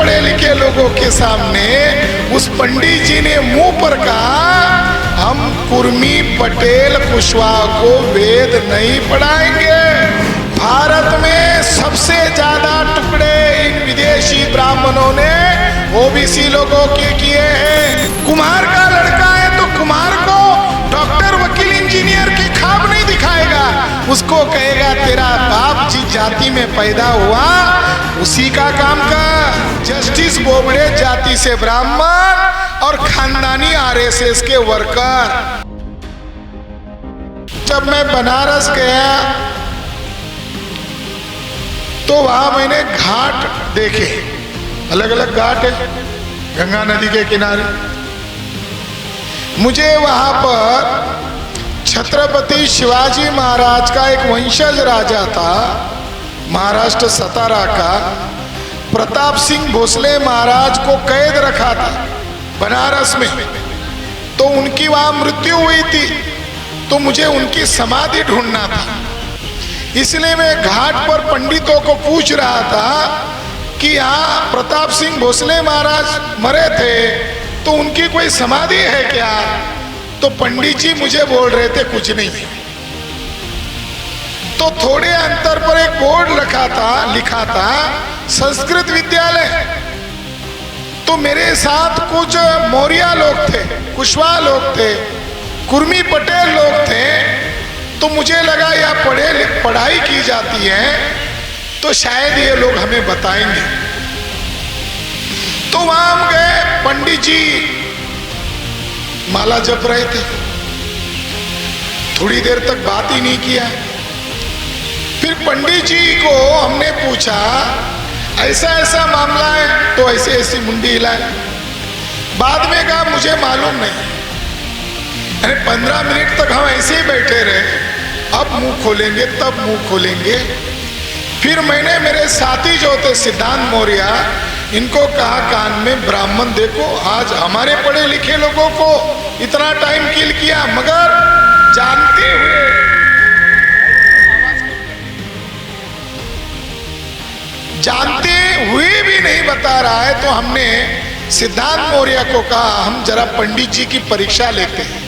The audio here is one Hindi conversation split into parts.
पढ़े लिखे लोगों के सामने उस पंडित जी ने मुंह पर कहा, हम कुर्मी पटेल कुशवाहा को वेद नहीं पढ़ाएंगे। भारत में सबसे ज्यादा टुकड़े इन विदेशी ब्राह्मणों ने ओबीसी लोगों के किए हैं। कुम्हार का लड़का है तो कुम्हार को डॉक्टर, वकील, इंजीनियर की ख्वाब नहीं दिखाएगा, उसको कहेगा तेरा बाप जिस जाति में पैदा हुआ उसी का काम कर। जस्टिस बोबड़े जाति से ब्राह्मण और खानदानी आरएसएस के वर्कर। जब मैं बनारस गया तो वहां मैंने घाट देखे, अलग अलग घाट है गंगा नदी के किनारे। मुझे वहां पर छत्रपति शिवाजी महाराज का एक वंशज राजा था, महाराष्ट्र सतारा का, प्रताप सिंह भोसले महाराज को कैद रखा था बनारस में, तो उनकी वहां मृत्यु हुई थी, तो मुझे उनकी समाधि ढूंढना था। इसलिए मैं घाट पर पंडितों को पूछ रहा था कि यहाँ प्रताप सिंह भोसले महाराज मरे थे तो उनकी कोई समाधि है क्या? तो पंडित जी मुझे बोल रहे थे कुछ नहीं। तो थोड़े अंतर पर एक बोर्ड लिखा था संस्कृत विद्यालय। तो मेरे साथ कुछ मौर्य लोग थे, कुशवाहा लोग थे, कुर्मी पटेल लोग थे, तो मुझे लगा यह पढ़ाई की जाती है तो शायद ये लोग हमें बताएंगे। तो वहां हम गए, पंडित जी माला जप रहे थे, थोड़ी देर तक बात ही नहीं किया। फिर पंडित जी को हमने पूछा ऐसा ऐसा मामला है, तो ऐसे ऐसी मुंडी हिलाए। बाद में कहा मुझे मालूम नहीं। अरे 15 मिनट तक हम ऐसे ही बैठे रहे, अब मुंह खोलेंगे तब मुंह खोलेंगे। फिर मैंने मेरे साथी जो थे सिद्धांत मौर्य, इनको कहा कान में, ब्राह्मण देखो आज हमारे पढ़े लिखे लोगों को इतना टाइम किल किया, मगर जानते हुए भी नहीं बता रहा है। तो हमने सिद्धांत मौर्य को कहा हम जरा पंडित जी की परीक्षा लेते हैं।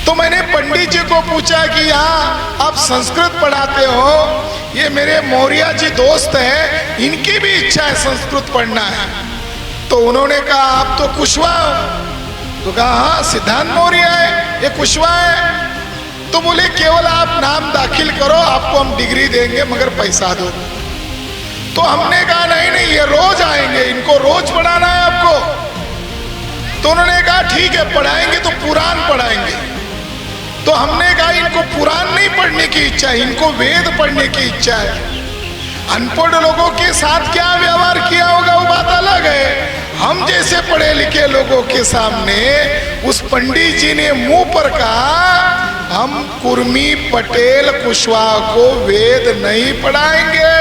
तो मैंने पंडित जी को पूछा कि यहाँ आप संस्कृत पढ़ाते हो, ये मेरे मौर्य जी दोस्त हैं, इनकी भी इच्छा है संस्कृत पढ़ना है। तो उन्होंने कहा आप तो कुशवाहा हो। तो कहा हाँ सिद्धांत मौर्य है, ये कुशवाहा है। तो बोले केवल आप नाम दाखिल करो, आपको हम डिग्री देंगे मगर पैसा दो। तो हमने कहा नहीं नहीं, ये रोज आएंगे, इनको रोज पढ़ाना है आपको। तो उन्होंने कहा ठीक है पढ़ाएंगे, तो पुराण पढ़ाएंगे। तो हमने कहा इनको पुराण नहीं पढ़ने की इच्छा है, इनको वेद पढ़ने की इच्छा है। अनपढ़ लोगों के साथ क्या व्यवहार किया होगा वो बात अलग है। हम जैसे पढ़े लिखे लोगों के सामने उस पंडित जी ने मुंह पर कहा हम कुर्मी पटेल कुशवाहा को वेद नहीं पढ़ाएंगे,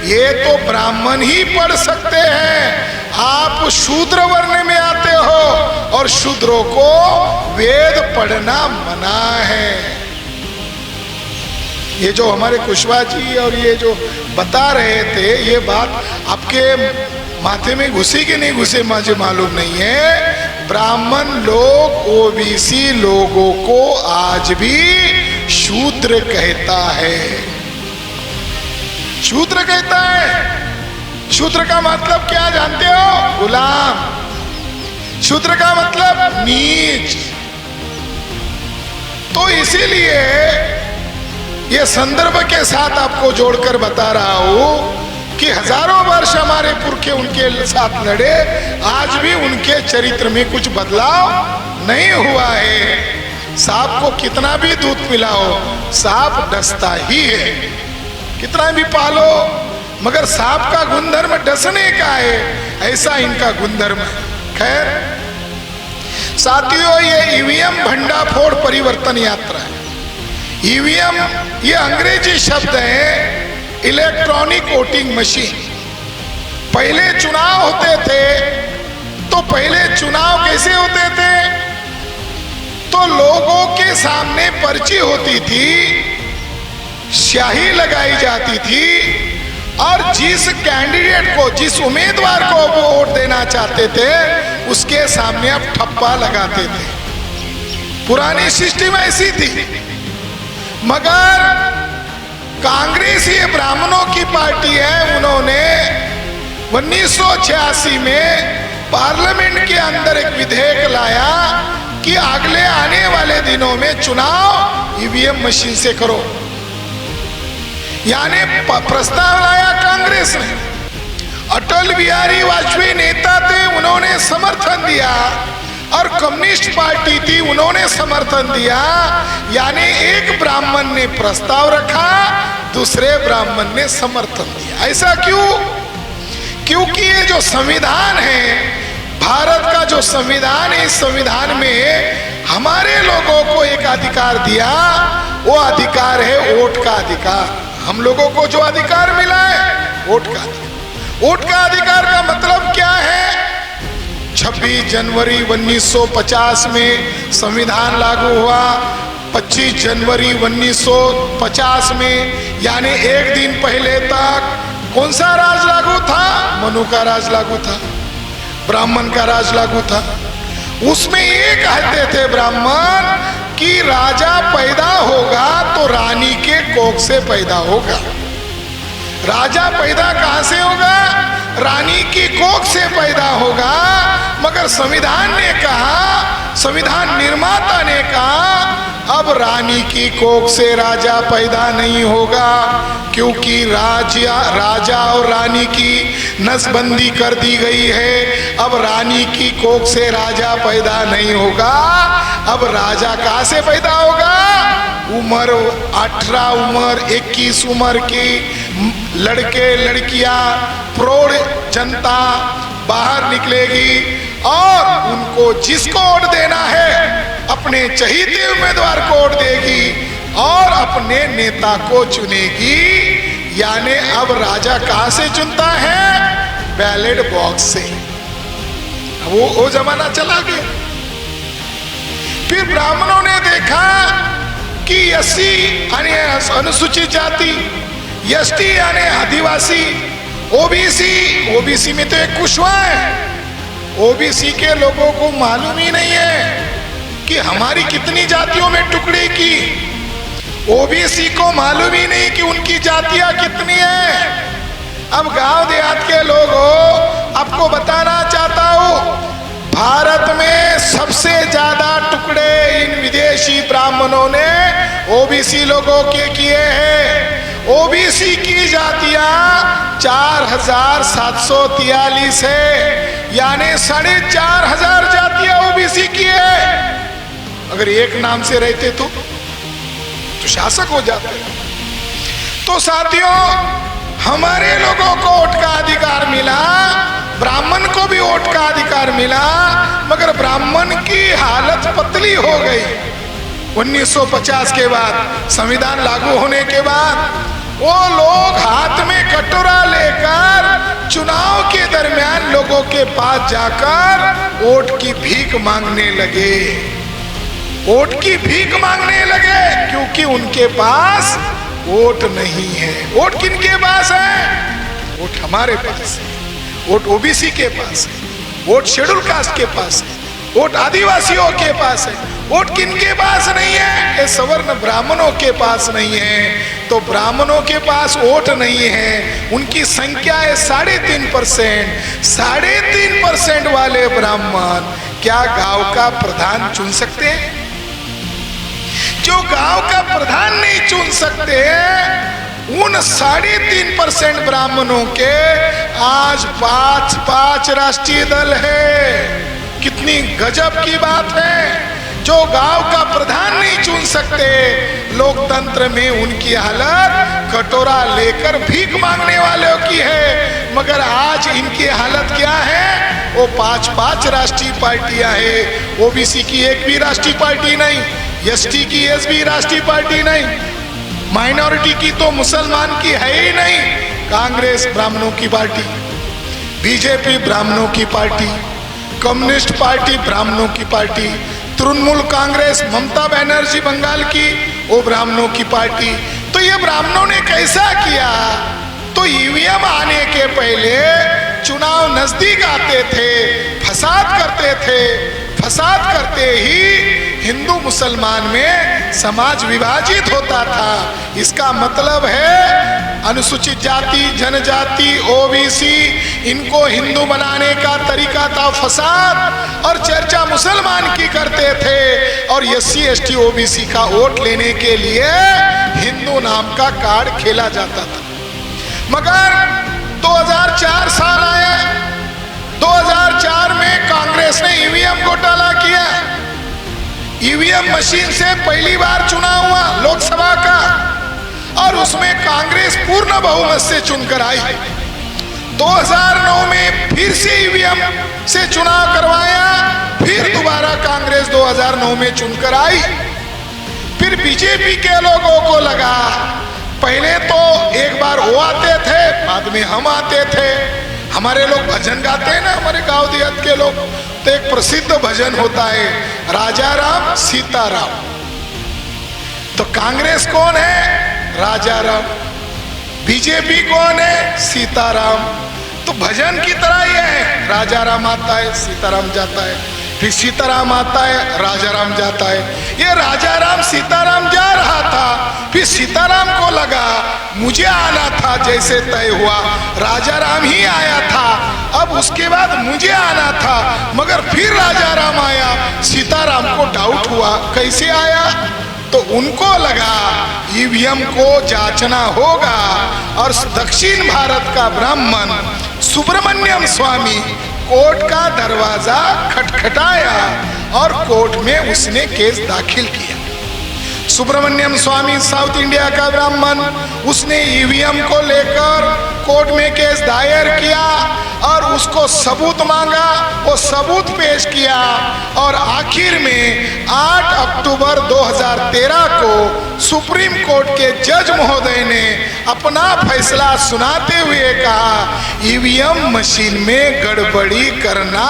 ये तो ब्राह्मण ही पढ़ सकते हैं। आप शूद्र वर्ण में आते हो और शूद्रों को वेद पढ़ना मना है। ये जो हमारे कुशवाहा जी और ये जो बता रहे थे, ये बात आपके माथे में घुसी कि नहीं घुसे मुझे मालूम नहीं है। ब्राह्मण लोग ओबीसी लोगों को आज भी शूद्र कहता है, शूद्र कहता है। शूद्र का मतलब क्या जानते हो? गुलाम। शूद्र का मतलब नीच। तो इसीलिए ये संदर्भ के साथ आपको जोड़कर बता रहा हूं कि हजारों वर्ष हमारे पुरखे उनके साथ लड़े, आज भी उनके चरित्र में कुछ बदलाव नहीं हुआ है। सांप को कितना भी दूध पिलाओ, सांप डसता ही है। कितना भी पालो, मगर सांप का गुणधर्म डसने का है, ऐसा इनका गुणधर्म है। खैर साथियों, ये ईवीएम भंडाफोड़ परिवर्तन यात्रा है। ईवीएम ये अंग्रेजी शब्द है, इलेक्ट्रॉनिक वोटिंग मशीन। पहले चुनाव होते थे तो पहले चुनाव कैसे होते थे? तो लोगों के सामने पर्ची होती थी, स्याही लगाई जाती थी, और जिस कैंडिडेट को, जिस उम्मीदवार को वो वोट देना चाहते थे, उसके सामने अब ठप्पा लगाते थे। पुरानी सिस्टम ऐसी थी। मगर कांग्रेस ये ब्राह्मणों की पार्टी है। उन्होंने 1986 में पार्लियामेंट के अंदर एक विधेयक लाया कि अगले आने वाले दिनों में चुनाव ईवीएम मशीन से करो। यानी प्रस्ताव लाया कांग्रेस ने। अटल बिहारी वाजपेयी नेता थे, उन्होंने समर्थन दिया, और कम्युनिस्ट पार्टी थी, उन्होंने समर्थन दिया। यानी एक ब्राह्मण ने प्रस्ताव रखा, दूसरे ब्राह्मण ने समर्थन दिया। ऐसा क्यों? क्योंकि ये जो संविधान है, भारत का जो संविधान है, इस संविधान में हमारे लोगों को एक अधिकार दिया। वो अधिकार है वोट का अधिकार। हम लोगों को जो अधिकार मिला है, वोट का अधिकार। वोट का अधिकार का मतलब क्या है? 26 जनवरी 1950 में संविधान लागू हुआ। 25 जनवरी 1950 में, यानी एक दिन पहले तक कौन सा राज लागू था? मनु का राज लागू था, ब्राह्मण का राज लागू था। उसमें ये कहते थे ब्राह्मण कि राजा पैदा होगा तो रानी के कोख से पैदा होगा। राजा पैदा कहां से होगा? रानी की कोख से पैदा होगा। मगर संविधान ने कहा, संविधान निर्माता ने कहा, अब रानी की कोख से राजा पैदा नहीं होगा, क्योंकि राजा और रानी की नसबंदी कर दी गई है। अब रानी की कोख से राजा पैदा नहीं होगा। अब राजा कहां से पैदा होगा? उम्र 18 उम्र 21 उम्र की लड़के लड़कियां, प्रौढ़ जनता बाहर निकलेगी और उनको जिसको वोट देना है अपने चहीते उम्मीदवार को वोट देगी और अपने नेता को चुनेगी। यानी अब राजा कहां से चुनता है? बैलेट बॉक्स से। वो जमाना चला गया। फिर ब्राह्मणों ने देखा कि एससी यानी अनुसूचित जाति, एसटी यानी आदिवासी, ओबीसी में तो एक कुशवाहा है। ओबीसी के लोगों को मालूम ही नहीं है कि हमारी कितनी जातियों में टुकड़े की। ओबीसी को मालूम ही नहीं कि उनकी जातियां कितनी हैं। अब गांव देहात के लोगों, आपको बताना चाहता हूं, भारत में सबसे ज्यादा टुकड़े इन विदेशी ब्राह्मणों ने ओबीसी लोगों के किए हैं। ओबीसी की जातियां 4743 है, यानी 4500 जातियां ओबीसी की है। अगर एक नाम से रहते तो शासक हो जाते। तो साथियों, हमारे लोगों को वोट का अधिकार मिला, ब्राह्मण को भी वोट का अधिकार मिला, मगर ब्राह्मण की हालत पतली हो गई। 1950 के बाद, संविधान लागू होने के बाद, वो लोग हाथ में कटोरा लेकर चुनाव के दरमियान लोगों के पास जाकर वोट की भीख मांगने लगे। वोट की भीख मांगने लगे क्योंकि उनके पास वोट नहीं है। वोट किनके पास है? वोट हमारे पास है। वोट ओबीसी के पास है, वोट शेड्यूल कास्ट के पास है, वोट आदिवासियों के पास है। वोट किनके पास नहीं है? ये सवर्ण ब्राह्मणों के पास नहीं है। तो ब्राह्मणों के पास वोट नहीं है, उनकी संख्या है 3.5%। 3.5% वाले ब्राह्मण क्या गांव का प्रधान चुन सकते हैं? जो गांव का प्रधान नहीं चुन सकते, उन 3.5% ब्राह्मणों के आज 5 राष्ट्रीय दल है। कितनी गजब की बात है। जो गांव का प्रधान नहीं चुन सकते, लोकतंत्र में उनकी हालत कटोरा लेकर भीख मांगने वालों की है। मगर आज इनकी हालत क्या है? वो 5 राष्ट्रीय पार्टियां हैं। ओबीसी की एक भी राष्ट्रीय पार्टी नहीं, एसटी की एसबी राष्ट्रीय पार्टी नहीं, माइनॉरिटी की तो मुसलमान की है ही नहीं। कांग्रेस ब्राह्मणों की पार्टी, बीजेपी ब्राह्मणों की पार्टी, कम्युनिस्ट पार्टी ब्राह्मणों की पार्टी, तृणमूल कांग्रेस ममता बनर्जी बंगाल की, वो ब्राह्मणों की पार्टी। तो ये ब्राह्मणों ने कैसा किया? तो ईवीएम आने के पहले चुनाव नजदीक आते थे, फसाद करते थे, फसाद करते ही हिंदू मुसलमान में समाज विभाजित होता था। इसका मतलब है अनुसूचित जाति, जनजाति, ओबीसी, इनको हिंदू बनाने का तरीका था फसाद, और चर्चा मुसलमान की करते थे, और एससी एसटी ओबीसी का वोट लेने के लिए हिंदू नाम का कार्ड खेला जाता था। मगर 2004 साल आया, 2004 में कांग्रेस ने ईवीएम घोटाला किया। ईवीएम मशीन से पहली बार चुनाव हुआ लोकसभा का, और उसमें कांग्रेस पूर्ण बहुमत से चुनकर आई। 2009 में फिर से ईवीएम से चुनाव करवाया, फिर दोबारा कांग्रेस 2009 में चुनकर आई। फिर बीजेपी के लोगों को लगा, पहले तो एक बार वो आते थे, बाद में हम आते थे। हमारे लोग भजन गाते हैं ना, हमारे गांव देहात के लोग, तो एक प्रसिद्ध भजन होता है, राजा राम सीताराम। तो कांग्रेस कौन है? राजा राम। बीजेपी कौन है? सीताराम। तो भजन की तरह यह है, राजा राम आता है, सीताराम जाता है, फिर सीताराम आता है, राजा राम जाता है। ये राजा राम सीताराम जा रहा था, फिर सीताराम को लगा मुझे आना था, जैसे तय हुआ राजा राम ही आया था, अब उसके बाद मुझे आना था, मगर फिर राजा राम आया। सीताराम को डाउट हुआ कैसे आया, तो उनको लगा ईवीएम को जांचना होगा, और दक्षिण भारत का ब्राह्मण सुब्रमण्यम स्वामी कोर्ट का दरवाजा खटखटाया, और कोर्ट में उसने केस दाखिल किया। सुब्रमण्यम स्वामी साउथ इंडिया का ब्राह्मण, उसने ईवीएम को लेकर कोर्ट में केस दायर किया, और उसको सबूत मांगा, वो सबूत पेश किया, और आखिर में 8 अक्टूबर 2013 को सुप्रीम कोर्ट के जज महोदय ने अपना फैसला सुनाते हुए कहा, ईवीएम मशीन में गड़बड़ी करना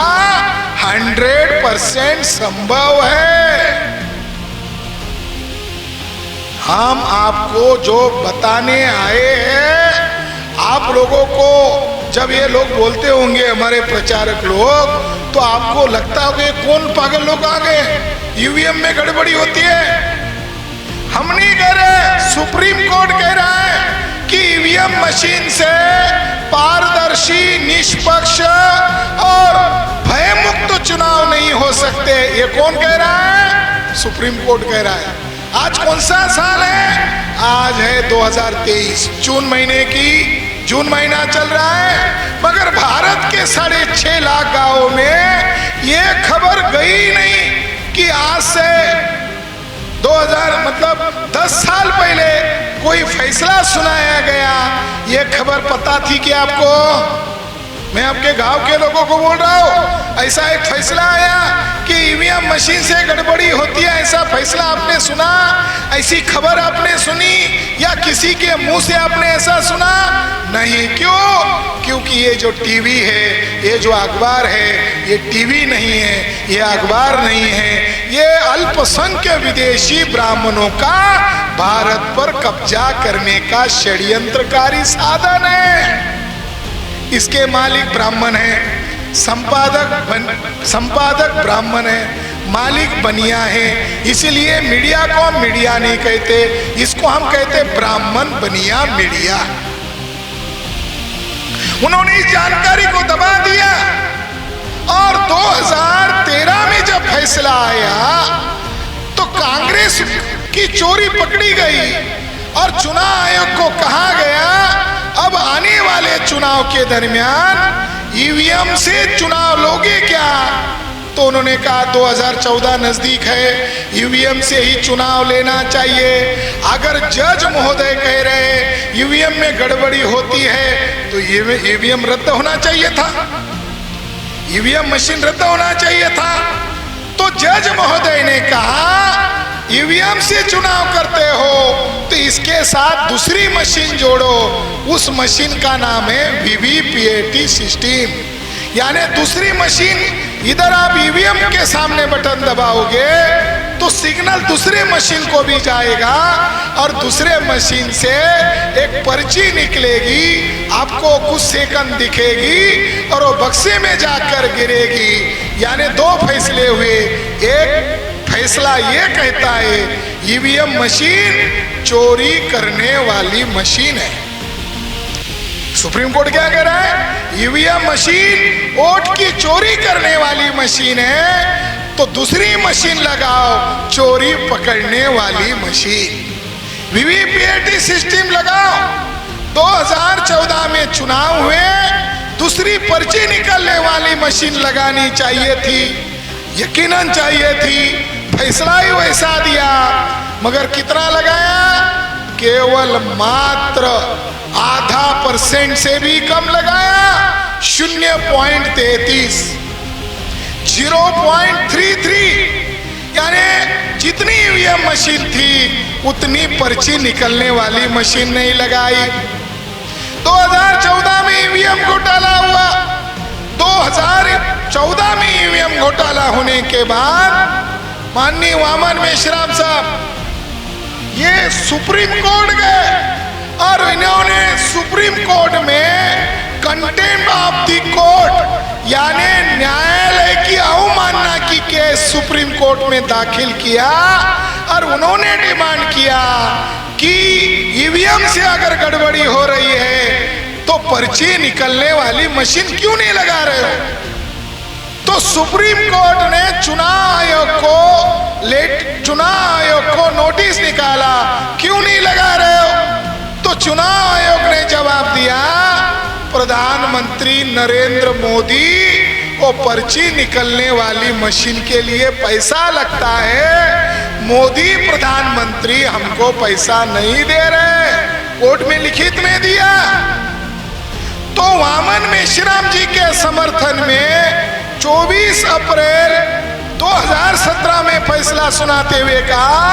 100% संभव है। हम आपको जो बताने आए हैं, आप लोगों को जब ये लोग बोलते होंगे हमारे प्रचारक लोग, तो आपको लगता होगा कौन पागल लोग आ गए, ईवीएम में गड़बड़ी होती है। हम नहीं कह रहे, सुप्रीम कोर्ट कह रहा है कि ईवीएम मशीन से पारदर्शी, निष्पक्ष और भयमुक्त चुनाव नहीं हो सकते। ये कौन कह रहा है? सुप्रीम कोर्ट कह रहा है। आज कौन सा साल है? आज है 2023, जून महीना चल रहा है, मगर भारत के 6.5 लाख गांवों में ये खबर गई नहीं कि आज से 10 साल पहले कोई फैसला सुनाया गया। ये खबर पता थी कि आपको? मैं आपके गांव के लोगों को बोल रहा हूं, ऐसा एक फैसला आया कि ईवीएम मशीन से गड़बड़ी होती है, ऐसा फैसला आपने सुना? ऐसी खबर आपने सुनी, या किसी के मुंह से आपने ऐसा सुना? नहीं। क्यों? क्योंकि ये जो टीवी है, ये जो अखबार है, ये टीवी नहीं है, ये अखबार नहीं है, ये अल्पसंख्यक विदेशी ब्राह्मणों का भारत पर कब्जा करने का षड्यंत्रकारी साधन है। इसके मालिक ब्राह्मण है, संपादक ब्राह्मण है, मालिक बनिया है। इसीलिए मीडिया को हम मीडिया नहीं कहते, इसको हम कहते ब्राह्मण बनिया मीडिया। उन्होंने इस जानकारी को दबा दिया, और 2013 में जब फैसला आया तो कांग्रेस की चोरी पकड़ी गई, और चुनाव आयोग को कहा गया अब आने वाले चुनाव के दरमियान ईवीएम से चुनाव लोगे क्या? तो उन्होंने कहा 2014 नजदीक है, ईवीएम से ही चुनाव लेना चाहिए। अगर जज महोदय कह रहे ईवीएम में गड़बड़ी होती है तो ईवीएम रद्द होना चाहिए था, ईवीएम मशीन रद्द होना चाहिए था। तो जज महोदय ने कहा ईवीएम से चुनाव करते हो तो इसके साथ दूसरी मशीन जोड़ो, उस मशीन का नाम है वीवीपीएटी सिस्टम, यानी दूसरी मशीन। इधर आप ईवीएम के सामने बटन दबाओगे तो सिग्नल दूसरे मशीन को भी जाएगा और दूसरे मशीन से एक पर्ची निकलेगी, आपको कुछ सेकंड दिखेगी और वो बक्से में जाकर गिरेगी। यानी दो फैसले हुए। एक फैसला ये कहता है ईवीएम मशीन चोरी करने वाली मशीन है। सुप्रीम कोर्ट क्या कह रहा है? ईवीएम मशीन वोट की चोरी करने वाली मशीन है, तो दूसरी मशीन लगाओ चोरी पकड़ने वाली मशीन। वीवीपीएटी सिस्टम लगाओ। 2014 में चुनाव हुए, दूसरी पर्ची निकलने वाली मशीन लगानी चाहिए थी, यकीनन चाहिए थी। फैसला ही वैसा दिया, मगर कितना लगाया? केवल मात्र %.5 से भी कम लगाया। 0.33, 0.33। यानी जितनी ईवीएम मशीन थी उतनी पर्ची निकलने वाली मशीन नहीं लगाई। 2014 में ईवीएम घोटाला हुआ। 2014 में ईवीएम घोटाला होने के बाद माननीय वामन मेश्राम साहब ये सुप्रीम कोर्ट गए और इन्होंने सुप्रीम कोर्ट में कंटेम्प्ट ऑफ द कोर्ट यानी न्यायालय की अवमानना की केस सुप्रीम कोर्ट में दाखिल किया और उन्होंने डिमांड किया कि ईवीएम से अगर गड़बड़ी हो रही है तो पर्ची निकलने वाली मशीन क्यों नहीं लगा रहे हो? तो सुप्रीम कोर्ट ने चुनाव आयोग को नोटिस निकाला, क्यों नहीं लगा रहे हो? तो चुनाव आयोग ने जवाब दिया, प्रधानमंत्री नरेंद्र मोदी वो पर्ची निकलने वाली मशीन के लिए पैसा लगता है, मोदी प्रधानमंत्री हमको पैसा नहीं दे रहे। कोर्ट में लिखित में दिया। तो वामन मेश्राम जी के समर्थन में 24 अप्रैल 2017 में फैसला सुनाते हुए कहा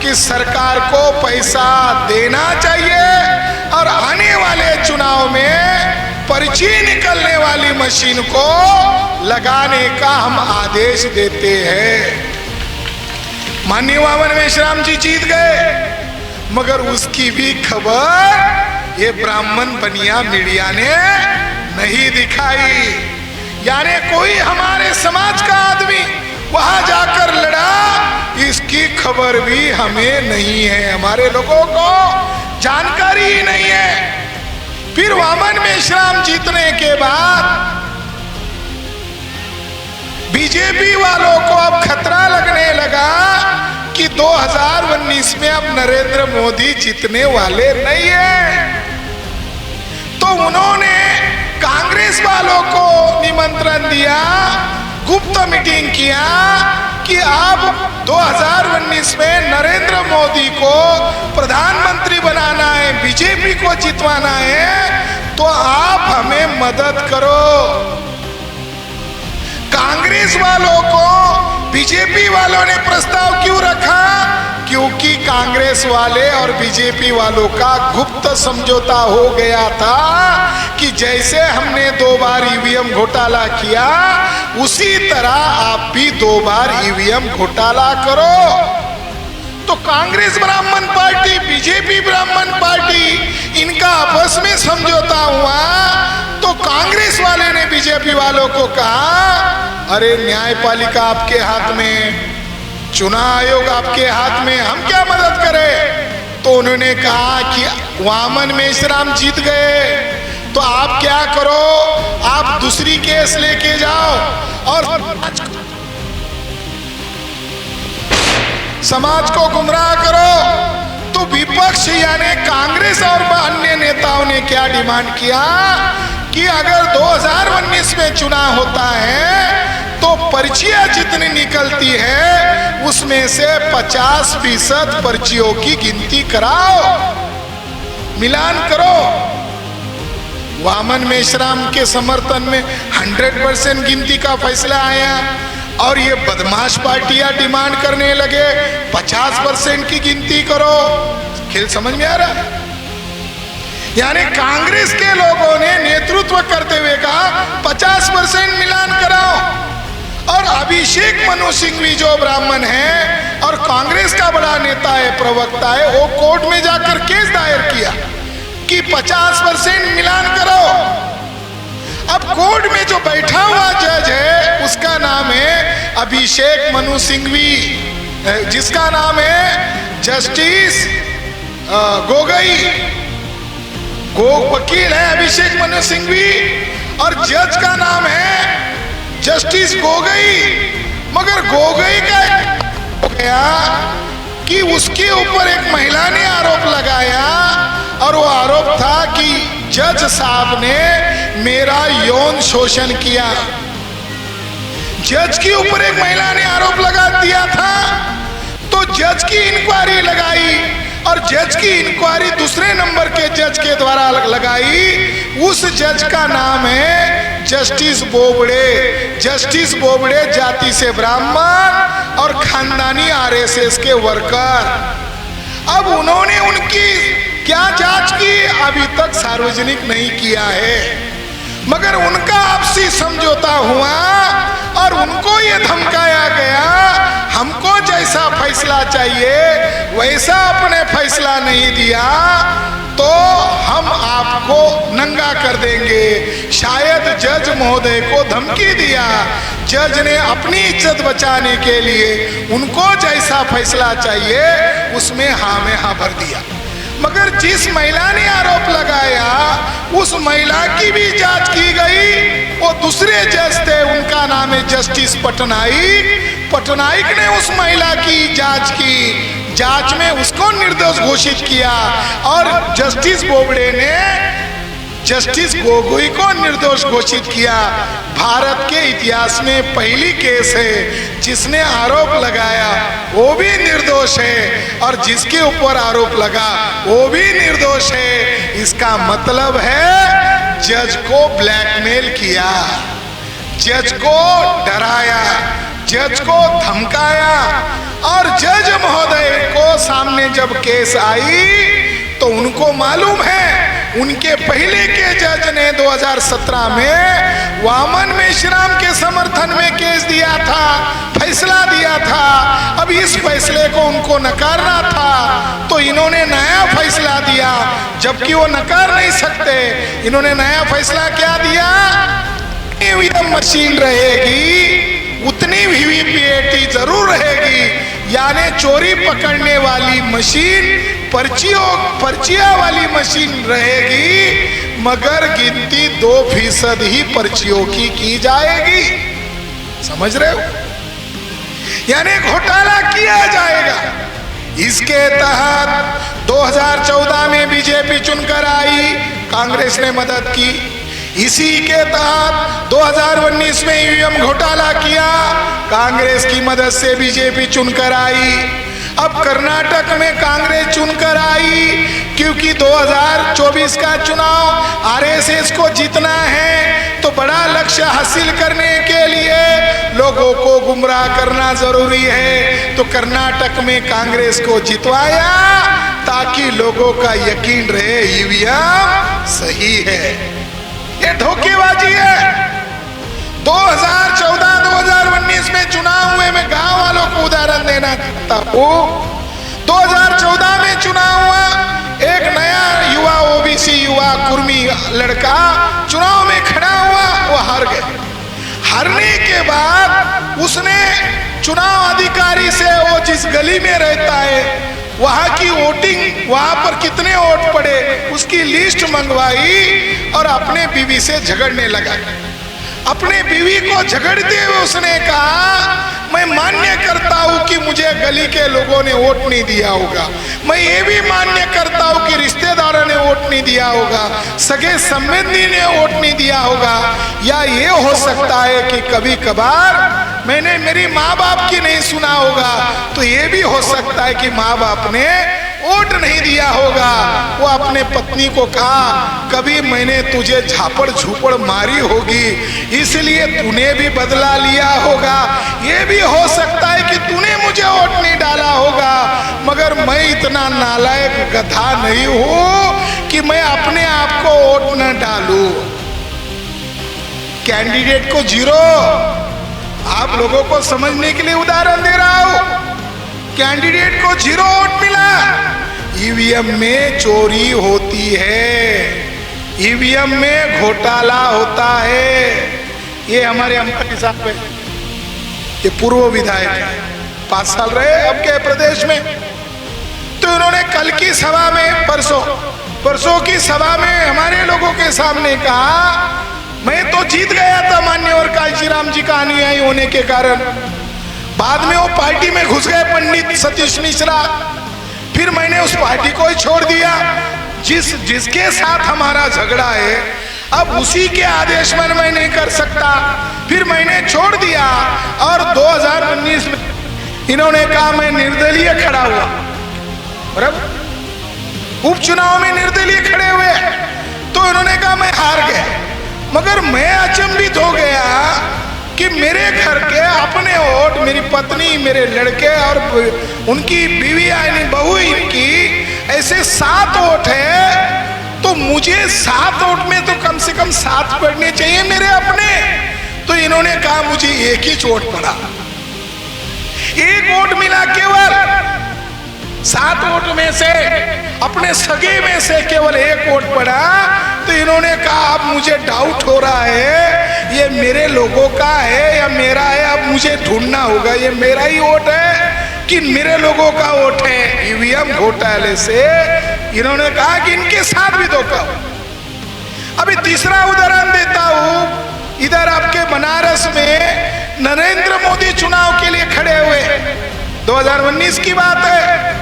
कि सरकार को पैसा देना चाहिए और आने वाले चुनाव में पर्ची निकलने वाली मशीन को लगाने का हम आदेश देते हैं। माननीय वामन मेश्राम जी जीत गए, मगर उसकी भी खबर ये ब्राह्मण बनिया मीडिया ने नहीं दिखाई। यानी कोई हमारे समाज का आदमी वहां जाकर लड़ा, इसकी खबर भी हमें नहीं है, हमारे लोगों को जानकारी ही नहीं है। फिर वामन मेश्राम जीतने के बाद बीजेपी वालों को अब खतरा लगने लगा कि 2019 में अब नरेंद्र मोदी जीतने वाले नहीं है। तो उन्होंने कांग्रेस वालों को निमंत्रण दिया, गुप्त मीटिंग किया कि अब 2019 में नरेंद्र मोदी को प्रधानमंत्री बनाना है, बीजेपी को जितवाना है, तो आप हमें मदद करो। कांग्रेस वालों को बीजेपी वालों ने प्रस्ताव क्यों रखा? क्योंकि कांग्रेस वाले और बीजेपी वालों का गुप्त समझौता हो गया था कि जैसे हमने 2 बार ईवीएम घोटाला किया, उसी तरह आप भी 2 बार ईवीएम घोटाला करो। तो कांग्रेस ब्राह्मण पार्टी, बीजेपी ब्राह्मण पार्टी, इनका आपस में समझौता हुआ। तो कांग्रेस वाले ने बीजेपी वालों को कहा, अरे न्यायपालिका आपके हाथ में, चुनाव आयोग आपके हाथ में, हम क्या मदद करें? तो उन्होंने कहा कि वामन मेश्राम जीत गए, तो आप क्या करो, आप दूसरी केस लेके जाओ और समाज को गुमराह करो। तो विपक्ष यानी कांग्रेस और अन्य नेताओं ने क्या डिमांड किया कि अगर 2019 में चुनाव होता है तो पर्चियां जितनी निकलती है उसमें से 50% पर्चियों की गिनती कराओ, मिलान करो। वामन मेश्राम के समर्थन में 100% गिनती का फैसला आया और ये बदमाश पार्टियां डिमांड करने लगे 50% की गिनती करो। खेल समझ में आ रहा है? यानी कांग्रेस के लोगों ने नेतृत्व करते हुए कहा 50% मिलान कराओ और अभी अभिषेक मनु सिंघवी जो ब्राह्मण है और कांग्रेस का बड़ा नेता है, प्रवक्ता है, वो कोर्ट में जाकर केस दायर किया कि 50% मिलान करो। अब कोर्ट में जो बैठा हुआ जज है उसका नाम है अभिषेक मनु सिंघवी, जिसका नाम है जस्टिस गोगोई। वकील है अभिषेक मनु सिंघवी और जज का नाम है जस्टिस गोगोई। मगर गोगोई का हो गया कि उसके ऊपर एक महिला ने आरोप लगाया और वो आरोप था कि जज साहब ने मेरा यौन शोषण किया। जज के ऊपर एक महिला ने आरोप लगा दिया था, तो जज की इंक्वायरी लगाई और जज की इंक्वायरी दूसरे नंबर के जज के द्वारा लगाई। उस जज का नाम है जस्टिस बोबड़े। जस्टिस बोबड़े जाति से ब्राह्मण और खानदानी आरएसएस के वर्कर। अब उन्होंने उनकी क्या जांच की अभी तक सार्वजनिक नहीं किया है, मगर उनका आपसी समझौता हुआ और उनको ये धमकाया गया हमको जैसा फैसला चाहिए वैसा आपने फैसला नहीं दिया तो हम आपको नंगा कर देंगे। शायद जज महोदय को धमकी दिया। जज ने अपनी इज्जत बचाने के लिए उनको जैसा फैसला चाहिए उसमें हाँ में हाँ भर दिया। मगर जिस महिला ने आरोप लगाया उस महिला की भी जांच की गई। वो दूसरे जज थे, उनका नाम है जस्टिस पटनायक। पटनायक ने उस महिला की जांच की, जांच में उसको निर्दोष घोषित किया और जस्टिस बोबड़े ने जस्टिस गोगोई को निर्दोष घोषित किया। भारत के इतिहास में पहली केस है जिसने आरोप लगाया वो भी निर्दोष है और जिसके ऊपर आरोप लगा वो भी निर्दोष है। इसका मतलब है जज को ब्लैकमेल किया, जज को डराया, जज को धमकाया और जज महोदय को सामने जब केस आई तो उनको मालूम है उनके पहले के जज ने 2017 में वामन मेश्राम के समर्थन में केस दिया था, फैसला दिया था। अब इस फैसले को उनको नकारना था तो इन्होंने नया फैसला दिया, जबकि वो नकार नहीं सकते। इन्होंने नया फैसला क्या दिया? ईवीएम मशीन रहेगी, उतनी वीवीपीएटी जरूर रहेगी, यानी चोरी पकड़ने वाली मशीन पर्चियां वाली मशीन रहेगी, मगर गिनती 2% ही पर्चियों की जाएगी। समझ रहे हो? यानी घोटाला किया जाएगा। इसके तहत 2014 में बीजेपी चुनकर आई, कांग्रेस ने मदद की। इसी के तहत 2019 में ईवीएम घोटाला किया, कांग्रेस की मदद से बीजेपी चुनकर आई। अब कर्नाटक में कांग्रेस चुनकर आई क्योंकि 2024 का चुनाव आरएसएस को जीतना है, तो बड़ा लक्ष्य हासिल करने के लिए लोगों को गुमराह करना जरूरी है। तो कर्नाटक में कांग्रेस को जितवाया ताकि लोगों का यकीन रहे ईवीएम सही है। ये धोखेबाजी है। 2014-2019 में चुनाव हुए, मैं गांव वालों को उदाहरण देना चाहता हूं। 2014 में चुनाव हुआ, एक नया युवा ओबीसी युवा कुर्मी लड़का चुनाव में खड़ा हुआ, वो हार गया। हारने के बाद उसने चुनाव अधिकारी से, वो जिस गली में रहता है वहां की वोटिंग, वहां पर कितने वोट पड़े उसकी लिस्ट मंगवाई और अपने बीवी से झगड़ने लगा। अपने बीवी को झगड़ते हुए उसने कहा, मैं मान्य करता हूं कि मुझे गली के लोगों ने वोट नहीं दिया होगा, मैं ये भी मान्य करता हूं कि रिश्तेदारों ने वोट नहीं दिया होगा, सगे संबंधी ने वोट नहीं दिया होगा, या ये हो सकता है कि कभी कभार मैंने मेरी माँ बाप की नहीं सुना होगा, तो ये भी हो सकता है कि माँ बाप ने वोट नहीं दिया होगा। वो अपने पत्नी को कहा, कभी मैंने तुझे झापड़ झूपड़ मारी होगी इसलिए तूने भी बदला लिया होगा। ये भी हो सकता है कि तूने मुझे वोट नहीं डाला होगा, मगर मैं इतना नालायक गधा नहीं हूं कि मैं अपने आप को वोट न डालूं। कैंडिडेट को 0, आप लोगों को समझने के लिए उदाहरण दे रहा हूं। कैंडिडेट को 0 वोट मिला, ईवीएम में चोरी होती है, ईवीएम में घोटाला होता है। ये हमारे अंकल साहब है, ये पूर्व विधायक 5 साल रहे अब के प्रदेश में। तो इन्होंने कल की सभा में, परसों की सभा में हमारे लोगों के सामने कहा, मैं तो जीत गया था मान्यवर कांशीराम जी का अनुयायी होने के कारण, बाद में वो पार्टी में घुस गए पंडित सतीश मिश्रा, फिर मैंने उस पार्टी को ही छोड़ दिया। जिसके साथ हमारा झगड़ा है अब उसी के आदेश पर मैं नहीं कर सकता, फिर मैंने छोड़ दिया। और 2019 में इन्होंने कहा मैं निर्दलीय खड़ा हुआ, बराबर उपचुनाव में निर्दलीय खड़े हुए, तो इन्होंने कहा मैं हार गया। मगर मैं अचंभित हो गया कि मेरे घर के अपने वोट, मेरी पत्नी, मेरे लड़के और उनकी बीवी यानी बहू, इनकी ऐसे 7 वोट है, तो मुझे 7 वोट में तो कम से कम 7 पड़ने चाहिए मेरे अपने। तो इन्होंने कहा मुझे 1 ही वोट पड़ा, 1 वोट मिला केवल। 7 वोट में से अपने सगे में से केवल 1 वोट पड़ा। तो इन्होंने कहा अब मुझे डाउट हो रहा है ये मेरे लोगों का है या मेरा है, अब मुझे ढूंढना होगा ये मेरा ही वोट है कि मेरे लोगों का वोट है। ईवीएम घोटाले से इन्होंने कहा कि इनके साथ भी धोखा हो। अभी तीसरा उदाहरण देता हूं, इधर आपके बनारस में नरेंद्र मोदी चुनाव के लिए खड़े हुए, 2019 की बात है,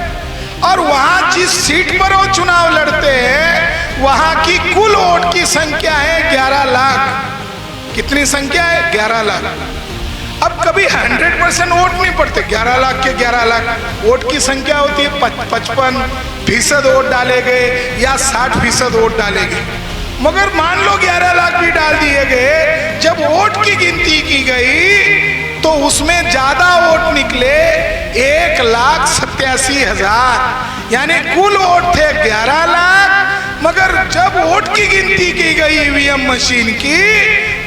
और वहां जिस सीट पर वो चुनाव लड़ते हैं वहां की कुल वोट की संख्या है 11 लाख। कितनी संख्या है? 11 लाख। अब कभी 100% वोट नहीं पड़ते, 11 लाख के 11 लाख वोट की संख्या होती है, 55% वोट डाले गए या 60% वोट डाले गए। मगर मान लो 11 लाख भी डाल दिए गए, जब वोट की गिनती की गई तो उसमें ज्यादा वोट निकले 1,87,000, यानी कुल वोट थे 11 लाख, मगर जब वोट की गिनती की गई ईवीएम मशीन की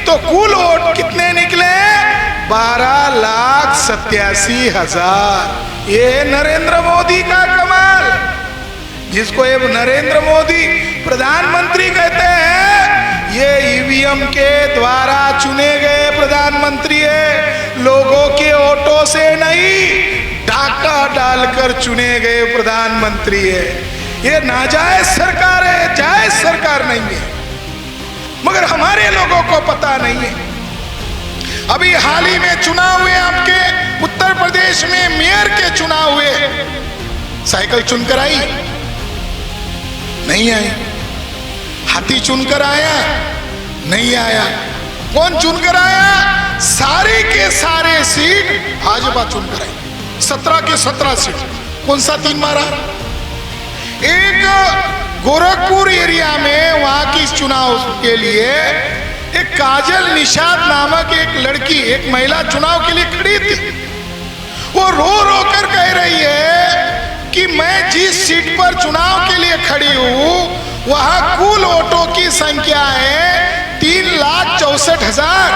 तो कुल वोट कितने निकले? 12,87,000। ये नरेंद्र मोदी का कमाल, जिसको ये नरेंद्र मोदी प्रधानमंत्री कहते हैं, ये ईवीएम के द्वारा चुने गए प्रधानमंत्री है, लोगों के वोटों से नहीं, डाका डालकर चुने गए प्रधानमंत्री है। ये नाजायज सरकार है, जायज सरकार नहीं है, मगर हमारे लोगों को पता नहीं है। अभी हाल ही में चुनाव हुए आपके उत्तर प्रदेश में, मेयर के चुनाव हुए, साइकिल चुनकर आई? नहीं आई। हाथी चुनकर आया? नहीं आया। कौन चुनकर आया? सारे के सारे सीट भाजपा चुनकर आई, 17 के 17 सीट। कौन सा 3 मारा? एक गोरखपुर एरिया में वहां की चुनाव के लिए एक काजल निषाद नामक एक लड़की, एक महिला चुनाव के लिए खड़ी थी। वो रो रो कर कह रही है कि मैं जिस सीट पर चुनाव के लिए खड़ी हूं वहां कुल वोटों की संख्या है 3,64,000।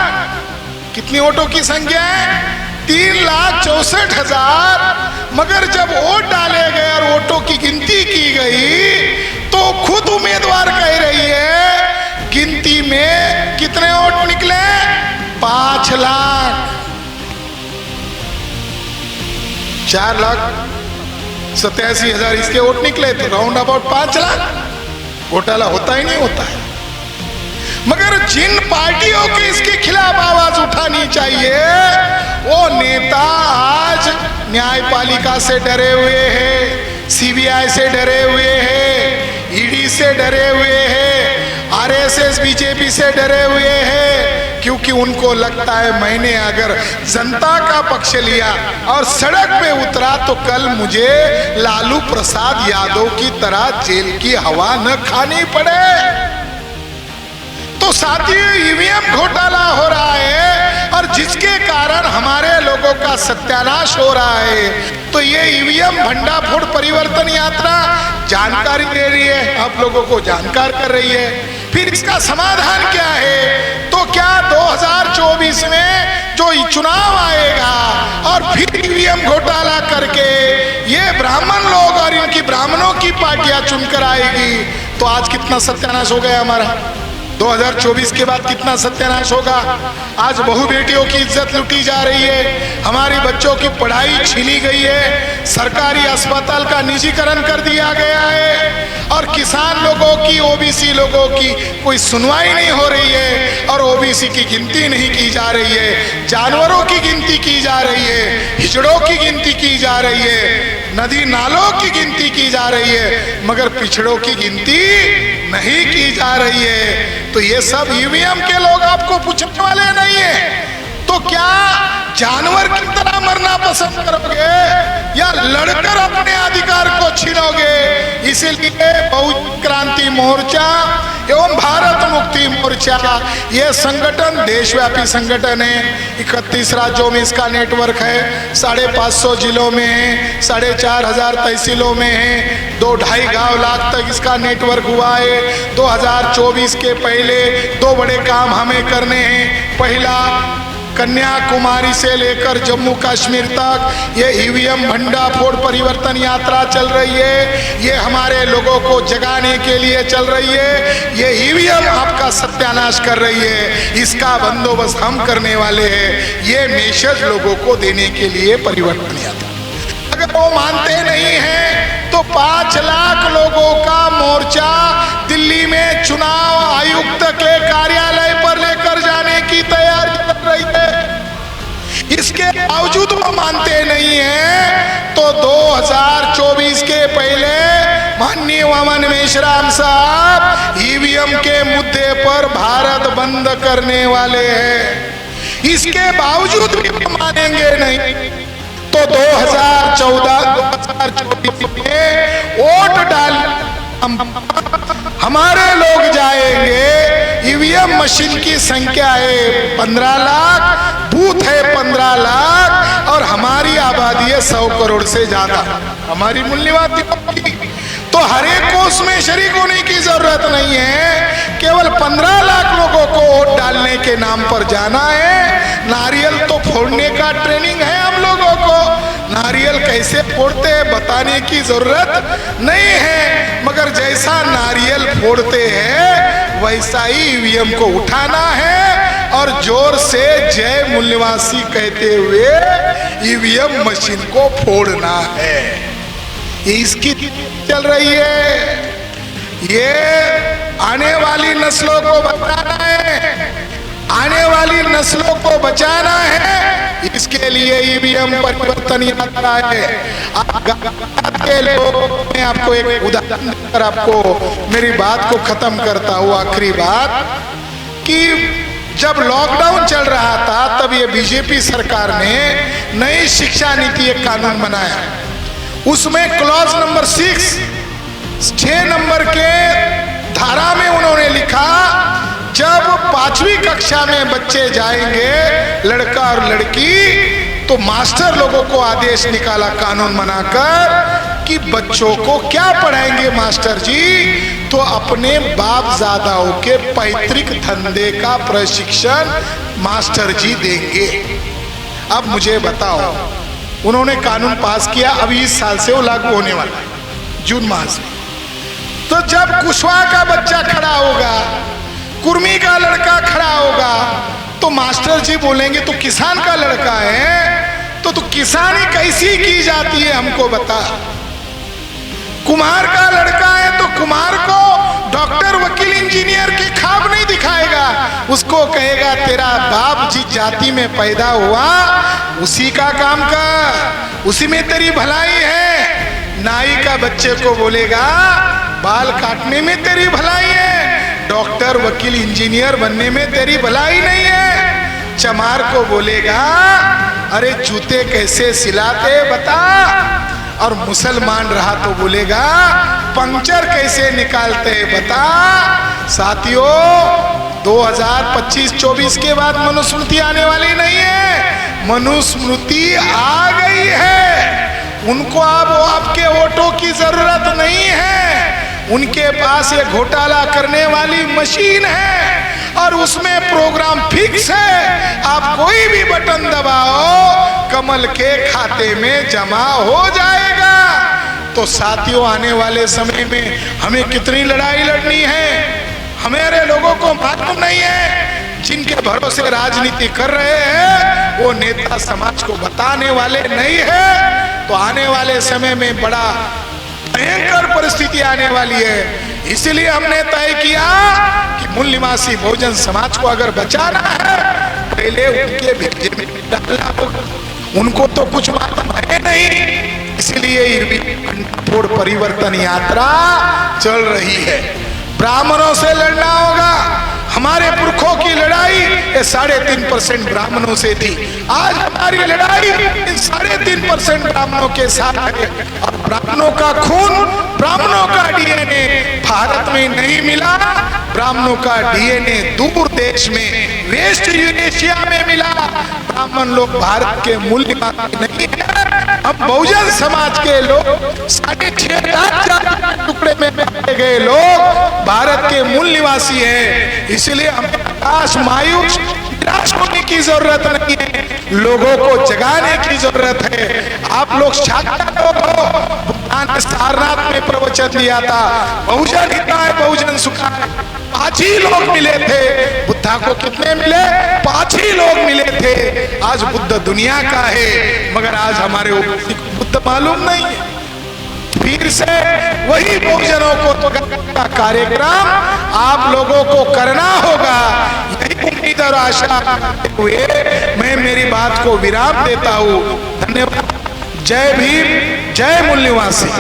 कितनी वोटों की संख्या है? 3,64,000। मगर जब वोट डाले गए और वोटों की गिनती की गई तो खुद उम्मीदवार कह रही है गिनती में कितने वोट निकले? 4,87,000 इसके वोट निकले, तो राउंड अबाउट 5 लाख। घोटाला होता ही नहीं होता है। मगर जिन पार्टियों के इसके खिलाफ आवाज उठानी चाहिए वो नेता आज न्यायपालिका से डरे हुए हैं, सीबीआई से डरे हुए हैं, ईडी से डरे हुए हैं, आरएसएस बीजेपी से डरे हुए हैं, क्योंकि उनको लगता है मैंने अगर जनता का पक्ष लिया और सड़क पे उतरा तो कल मुझे लालू प्रसाद यादव की तरह जेल की हवा न खानी पड़े। तो साथियों, ईवीएम घोटाला हो रहा है और जिसके कारण हमारे लोगों का सत्यानाश हो रहा है। तो ये ईवीएम भंडाफोड़ परिवर्तन यात्रा जानकारी दे रही है, आप लोगों को जानकार कर रही है। फिर इसका समाधान क्या है? तो क्या 2000 2024 में जो चुनाव आएगा और फिर ईवीएम घोटाला करके ये ब्राह्मण लोग और इनकी ब्राह्मणों की पार्टियां चुनकर आएगी, तो आज कितना सत्यानाश हो गया हमारा। 2024 के बाद कितना सत्यानाश होगा। आज बहु बेटियों की इज्जत लूटी जा रही है, हमारी बच्चों की पढ़ाई छीनी गई है, सरकारी अस्पताल का निजीकरण कर दिया गया है, और किसान लोगों की, ओबीसी लोगों की कोई सुनवाई नहीं हो रही है, और ओबीसी की गिनती नहीं की जा रही है, जानवरों की गिनती की जा रही है, हिजड़ों की गिनती की जा रही है, नदी नालों की गिनती की जा रही है, मगर पिछड़ों की गिनती नहीं की जा रही है। तो ये सब ईवीएम के लोग आपको पूछने वाले नहीं है। तो क्या जानवर की तरह मरना पसंद करोगे या लड़कर अपने अधिकार को छीनोगे? इसीलिए बहुजन क्रांति मोर्चा एवं भारत मुक्ति मोर्चा ये संगठन देशव्यापी संगठन है। 31 राज्यों में इसका नेटवर्क है, 550 जिलों में है, 4500 तहसीलों में है, 2-2.5 लाख तक इसका नेटवर्क हुआ है। 2024 के पहले 2 बड़े काम हमें करने हैं। पहला, कन्याकुमारी से लेकर जम्मू कश्मीर तक ये ईवीएम भंडाफोड़ परिवर्तन यात्रा चल रही है। ये हमारे लोगों को जगाने के लिए चल रही है। ये ईवीएम आपका सत्यानाश कर रही है, इसका बंदोबस्त हम करने वाले हैं। ये मैसेज लोगों को देने के लिए परिवर्तन यात्रा। अगर वो मानते नहीं हैं तो 5 लाख लोगों का मोर्चा दिल्ली में चुनाव आयुक्त के कार्यालय पर लेकर जाने की तैयारी कर रही है। इसके बावजूद वो मानते नहीं हैं तो 2024 के पहले माननीय वामन मेश्राम साहब ईवीएम के मुद्दे पर भारत बंद करने वाले हैं। इसके बावजूद भी मानेंगे नहीं तो 2024 में वोट डाल हमारे लोग जाएंगे। ईवीएम मशीन की संख्या है 15 लाख, बूथ है 15 लाख, और हमारी आबादी है 100 करोड़ से ज्यादा। हमारी मूल्यवादी तो हर एक को उसमें शरीक होने की जरूरत नहीं है। केवल 15 लाख लोगों को वोट डालने के नाम पर जाना है। नारियल तो फोड़ने का ट्रेनिंग है हम लोगों को, नारियल कैसे फोड़ते हैं बताने की जरूरत नहीं है, मगर जैसा नारियल फोड़ते हैं वैसा ही ईवीएम को उठाना है और जोर से जय मूल्यवासी कहते हुए ईवीएम मशीन को फोड़ना है। ये इसकी चल रही है। ये आने वाली नस्लों को बचाना है, आने वाली नस्लों को बचाना है। इसके लिए ईवीएम परिवर्तन यात्रा है। के लोग मैं आपको एक उदाहरण देकर आपको मेरी बात को खत्म करता हूँ। आखिरी बात कि जब लॉकडाउन चल रहा था तब ये बीजेपी सरकार ने नई शिक्षा नीति एक कानून बनाया। उसमें क्लॉज नंबर 6 नंबर के धारा में उन्होंने लिखा, जब 5वीं कक्षा में बच्चे जाएंगे लड़का और लड़की तो मास्टर लोगों को आदेश निकाला कानून बनाकर कि बच्चों को क्या पढ़ाएंगे मास्टर जी, तो अपने बापजादाओं के पैतृक धंधे का प्रशिक्षण मास्टर जी देंगे। अब मुझे बताओ, उन्होंने कानून पास किया, अभी इस साल से वो लागू होने वाला है जून माह से। तो जब कुशवाहा का बच्चा खड़ा होगा, कुर्मी का लड़का खड़ा होगा, तो मास्टर जी बोलेंगे तो किसान का लड़का है, तो किसानी कैसी की जाती है हमको बता। कुम्हार का लड़का है तो कुम्हार को डॉक्टर, वकील, इंजीनियर की ख्वाब नहीं दिखाएगा, उसको कहेगा तेरा बाप जिस जाति में पैदा हुआ उसी का काम कर, उसी में तेरी भलाई है। नाई का बच्चे को बोलेगा बाल काटने में तेरी भलाई है, डॉक्टर, वकील, इंजीनियर बनने में तेरी भलाई नहीं है। चमार को बोलेगा अरे जूते कैसे सिलाते बता, और मुसलमान रहा तो बोलेगा पंक्चर कैसे निकालते बता। साथियों 2025-24 के बाद मनुस्मृति आने वाली नहीं है, मनुस्मृति आ गई है। उनको अब आपके वोटों की जरूरत नहीं है, उनके पास ये घोटाला करने वाली मशीन है और उसमें प्रोग्राम फिक्स है आप कोई भी बटन दबाओ कमल के खाते में जमा हो जाएगा। तो साथियों, आने वाले समय में हमें कितनी लड़ाई लड़नी है हमारे लोगों को मालूम नहीं है। जिनके भरोसे राजनीति कर रहे हैं वो नेता समाज को बताने वाले नहीं है। तो आने वाले समय में बड़ा भयंकर परिस्थिति आने वाली है। इसलिए हमने तय किया कि मूल निवासी बहुजन समाज को अगर बचाना है पहले उनके भेजे में डालना होगा। उनको तो कुछ मालूम है नहीं, इसलिए फोड़ परिवर्तन यात्रा चल रही है। ब्राह्मणों से लड़ना होगा। हमारे पुरखों की लड़ाई 3.5% ब्राह्मणों से थी। आज हमारी लड़ाई इन 3.5% ब्राह्मणों के साथ है। और ब्राह्मणों का खून, ब्राह्मणों का डीएनए भारत में नहीं मिला। ब्राह्मणों का डीएनए दूर देश में वेस्ट यूरेशिया में मिला। ब्राह्मण लोग भारत के मूल निवासी नहीं है। हम बहुजन समाज के लोग 6.5 टुकड़े में बांटे गए लोग भारत के मूल निवासी हैं। इसलिए हमें हताश, मायूस, निराश होने की जरूरत नहीं है। लोगों को जगाने की जरूरत है। आप लोग शातिर लोग हो। बुद्धा ने सारनाथ में प्रवचन दिया था, बहुजन हिताय बहुजन सुखाय। 5 ही लोग मिले थे। बुद्धा को कितने मिले? 5 ही लोग मिले थे। आज बुद्ध दुनिया का है, मगर आज हमारे बुद्ध मालूम नहीं है। फिर से वही बहुजनों को का कार्यक्रम आप लोगों को करना होगा। यही उम्मीद और आशा हुए मैं मेरी बात को विराम देता हूँ। धन्यवाद। जय भीम, जय मूल निवासी।